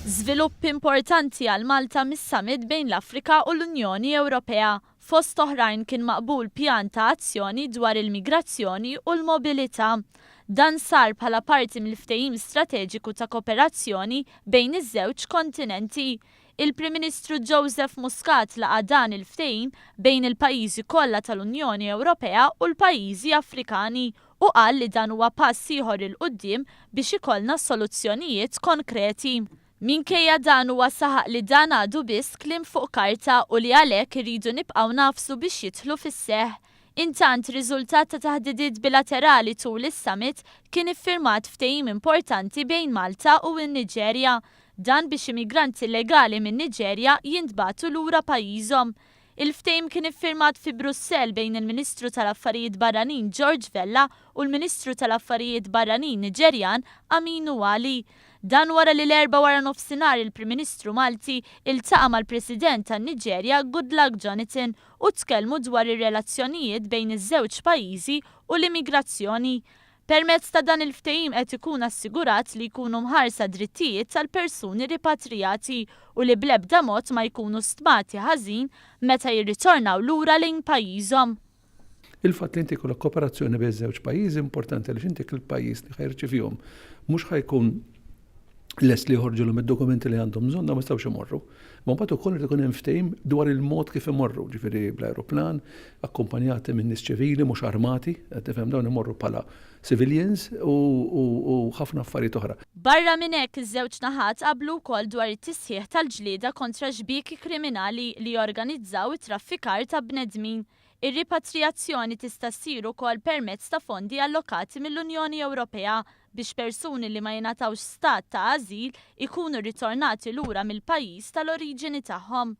Żvilupp importanti għal Malta mis-summit bejn l-Afrika u l-Unjoni Ewropea. Fost oħrajn kien maqbul pjan ta' azzjoni dwar il-migrazzjoni u l-mobilità. Dan sar bħala parti mill-ftehim strateġiku ta' kooperazzjoni bejn iż-żewġ kontinenti. Il-Prim Ministru Joseph Muscat laqa dan il-ftehim bejn il-pajjiżi kollha tal-Unjoni Ewropea u l-pajjiżi Afrikani u qal li dan huwa pass ieħor il quddiem biex ikollna soluzzjonijiet konkreti. Minkejja dan huwa saħaq li dan għadu biss kliem fuq karta u li għalhekk iridu nibqgħu nafsu biex jidħlu fis-seħħ. Intant riżultat ta' taħdidiet bilaterali tul is-summit kien iffirmat ftehim importanti bejn Malta u n-Nigerja. Dan biex immigranti llegali minn Nigerja jintbagħtu lura pajjiżhom. Il-ftehim kien iffirmat fi Brussell bejn il-Ministru tal-Affarijiet Barranin George Vella u l-Ministru tal-Affarijiet Barranin Nigerjan Aminu Ali. Dan wara li l-erba wara nofsinhar il-Prim Ministru Malti iltaqa' mal-President tan-Nigerja Goodluck Jonathan u tkellmu dwar ir-relazzjonijiet bejn iż-żewġ pajjiżi u l-immigrazzjoni. Permezz ta' dan il-ftehim qed ikun assigurat li jkunu mħarsa drittijiet tal-persuni ripatrijati u li bl-ebda mod ma jkunu stmati ħażin meta jirritornaw lura lejn pajjiżhom. Il-fatt li inti kollha kooperazzjoni bejn żewġ pajjiżi importanti għaliex inti il-pajjiż li ħajrċevihom mhux ħajkun lest li jħorġulhom id-dokumenti li għandhom bżonn ma jistgħux imorru. Ma mbagħad ukoll irid ikun hemm ftehim dwar il-mod kif imorru, ġifieri bl-ajruplan, akkumpanjati minn nies ċivili mhux armati, qed tifhem dawn imorru bħala civilians u ħafna affarijiet oħra. Barra minn hekk iż-żewġ naħat qablu wkoll dwar it-tisħiħ tal-ġlieda kontra xbieki kriminali li jorganizzaw it-traffikar ta' bnedmin. Ir-ripatrijazzjoni tista' ssir ukoll permezz ta' fondi allokati mill-Unjoni Ewropea biex persuni li ma jingħatawx stat ta' ażil ikunu ritornati lura mill-pajjiż tal-oriġini tagħhom.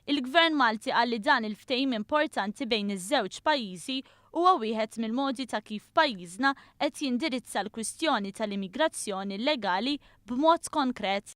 Il-Gvern Malti qal li dan il-ftehim importanti bejn iż-żewġ pajjiżi huwa wieħed mill-modi ta' kif pajjiżna qed jindirizza l-kwistjoni tal-immigrazzjoni llegali b'mod konkret.